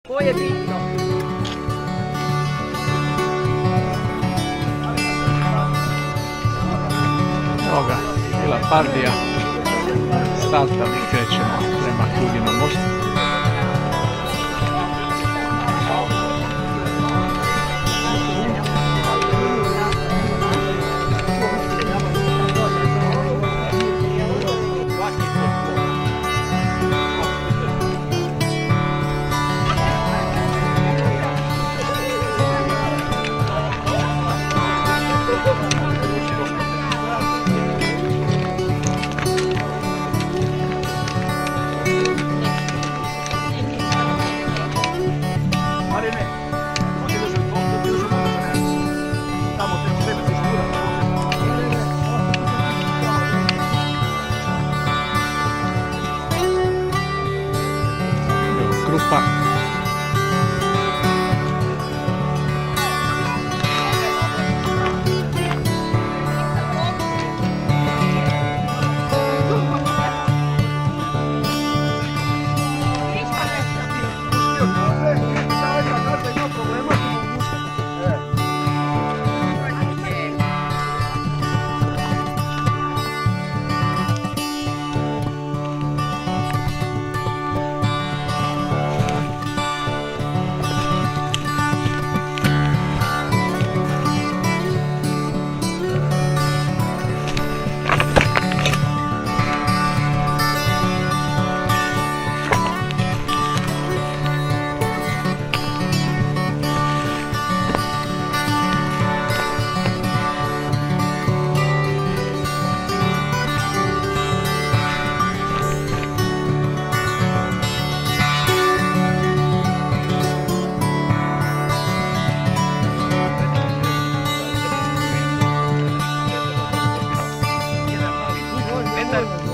To je bitno. Evo ga, bila Pardija, starta mi krećemo prema Kuginom mostu. Grupa.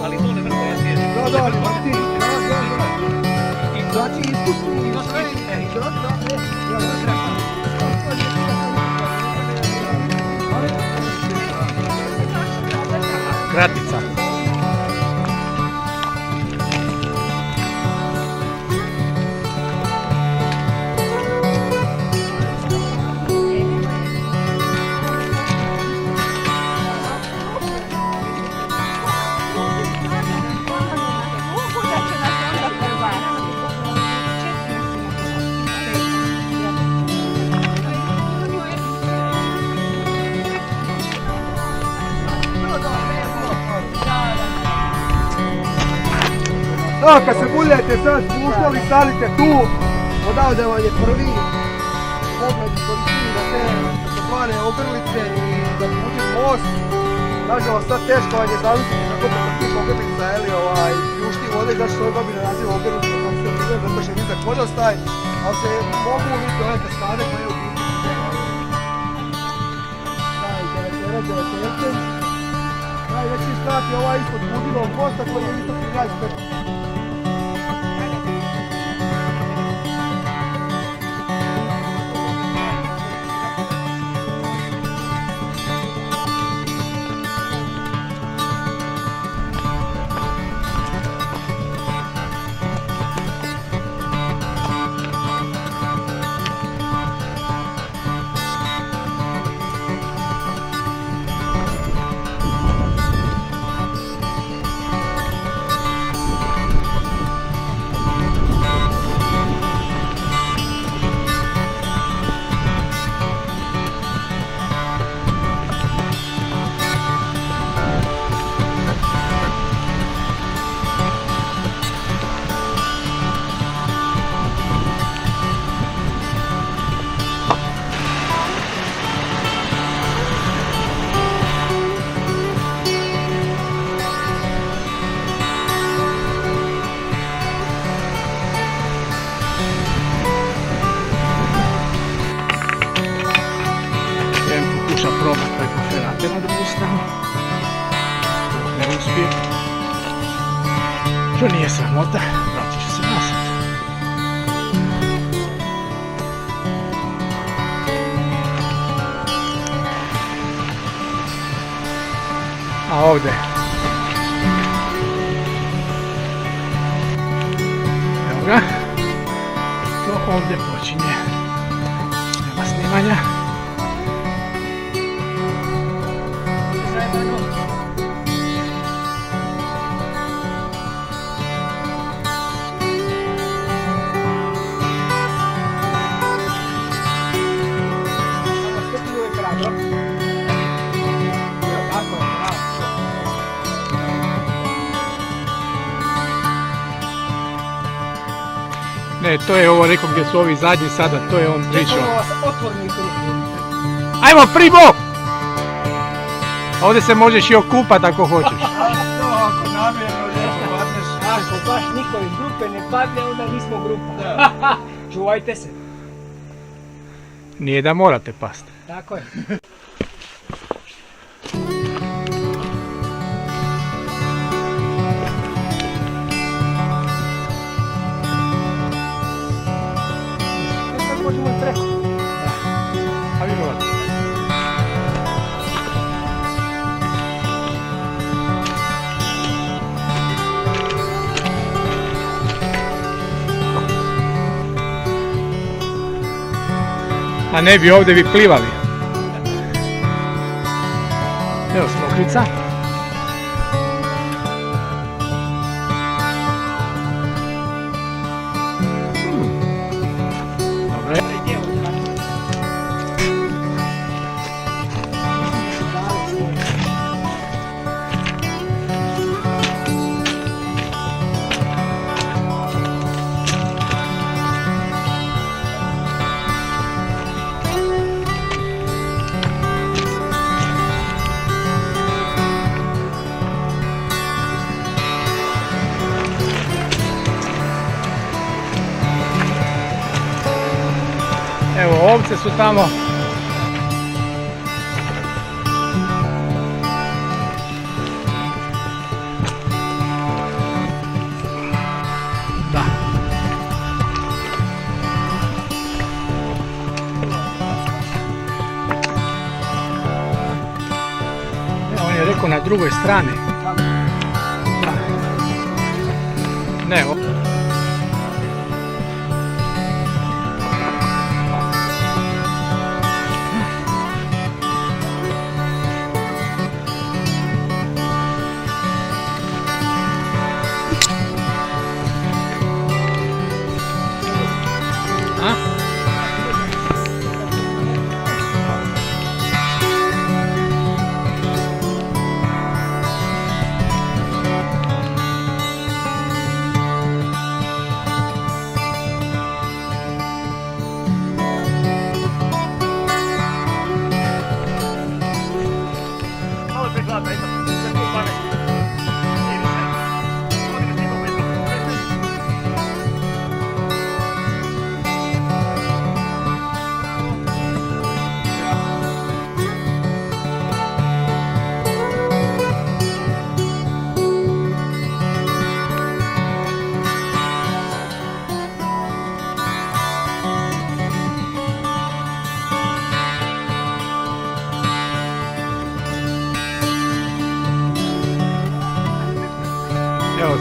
Ali to ne vrlo ja sjećam. Znači ispustili i sve. Kratica. Evo kad se budete sad spuštali, stanite tu, odavde vam je prvi pogled koristili na te takozvane ogrlice i da putim most. Nažalost sad teško vam je zamisliti kako preko tih ogrlica ljušti vode, zašto se ovo dobili naziv ogrlice, kako se bude zato što je nizak vodostaj, ali se mogu vidjeti ove kaskade koje u biti. Najveći strat je ovaj ispod Kuginovog mosta koji je visoki gradski. Probat preko ferate na drugu stranu. Ne uspije. Što nije sramota, vratit će se nazad. A ovdje. Evo ga. To ovdje počinje. Nema snimanja. Ne, to je ovo rekao gdje su ovi zadnji sada, to je on pričao. Ajmo Primo! Ovdje se možeš i okupat ako hoćeš. Ako namjerno nešto padneš. Ako baš niko iz grupe ne padne, onda nismo grupa. Čuvajte se. Nije da morate pasti. Tako je. Možemo i preko. A vjerovatno. A ne bi ovdje bi plivali. Evo Smokvica. Evo, ovce su tamo. Da. On je rekao na drugoj strani. Da. Ne, evo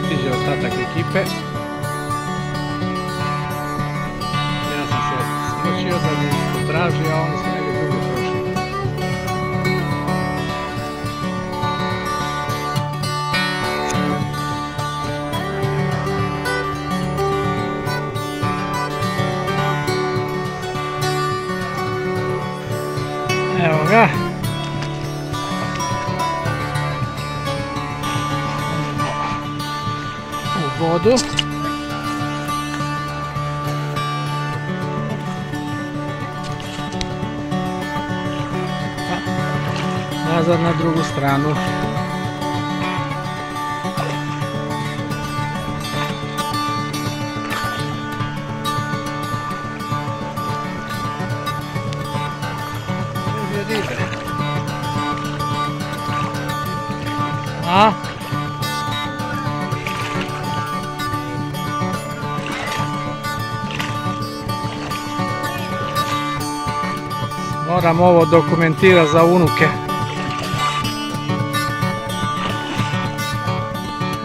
stiže ostatak ekipe. Ja sam se skočio da bi potražio, a oni su negdje drugo prošli. Evo ga. U vodu. Nazad na drugu stranu. A? Moram ovo dokumentirati za unuke.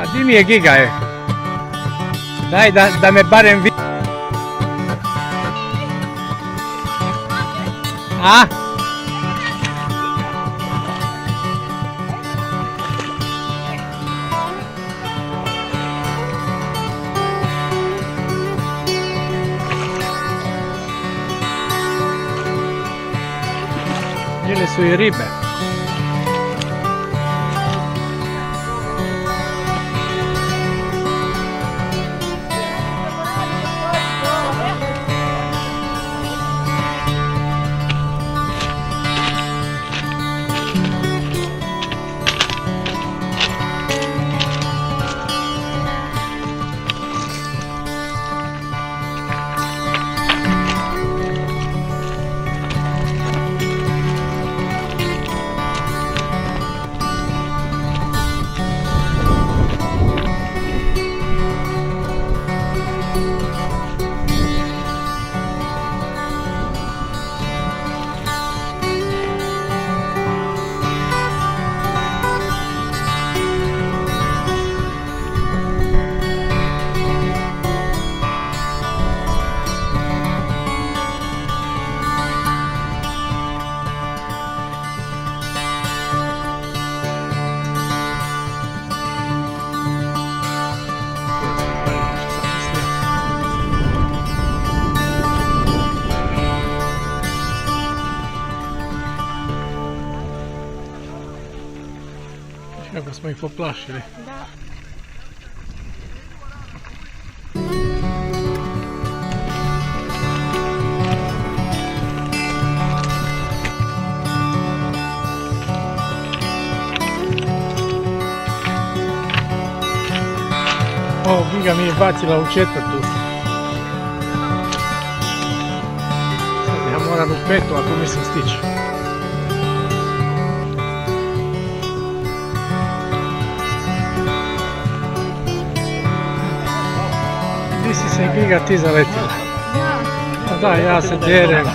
A di mi je Giga je? Daj da me barem vidi. A? Ili su i ribe. Kako smo ih poplašili. Da. O, Giga mi je bacila u četvrtu. Sad ja moram u petu ako mislim stići. Ti si se Giga ti zaletila. Pa da, ja se derem.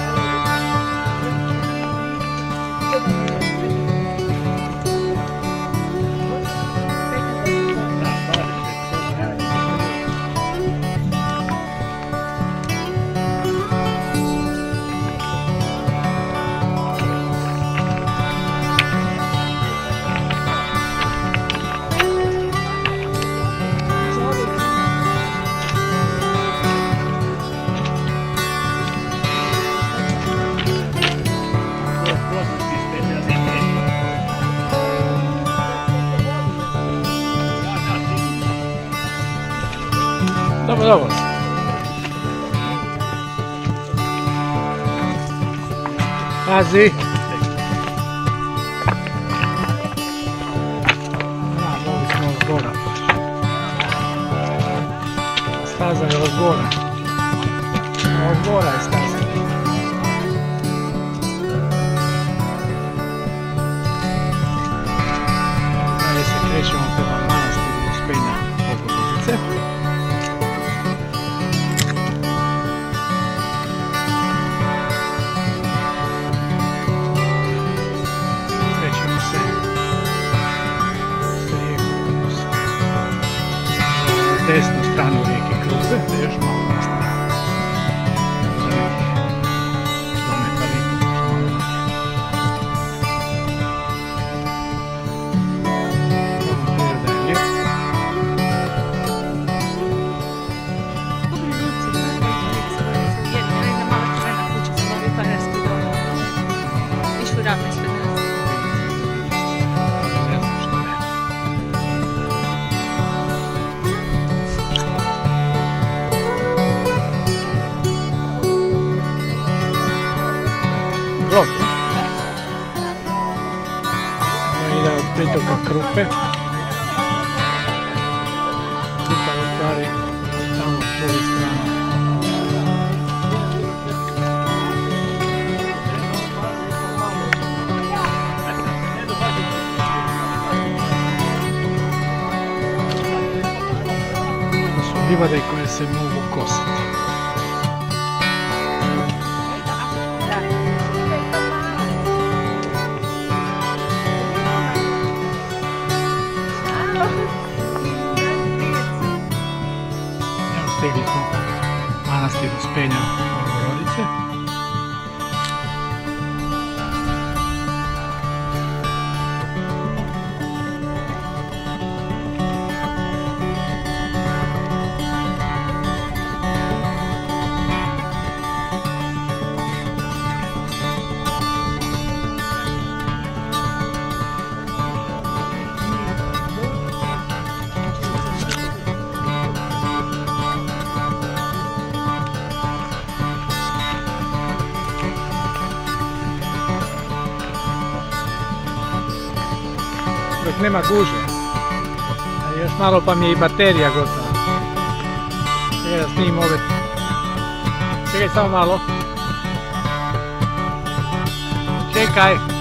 Dobro, dobro. Pazi. Da, mogli smo od gora. Staza je od gora. Od gora je staza. Dalje se krećemo prema manastiru Uspenja Bogorodice. Desnu stranu rijeke Krupe, da još malo nastavimo. Za nekih kilometara i pol, malo manje. Priroda je lijepa. Dobri ljudci, jedna mala crvena kuća sa novi planerski dom. Išli ravno ispred nas. Ne znam što je. Grob. Ovo ide od pritoka Krupe. Krupa je u stvari tamo s druge strane. To su livade koje se mogu kositi. Stigli smo manastir Uspenja Bogorodice. dok nema guže. A još malo pa mi je i baterija gotova. Čekaj da snimim ove. Čekaj samo malo. Čekaj.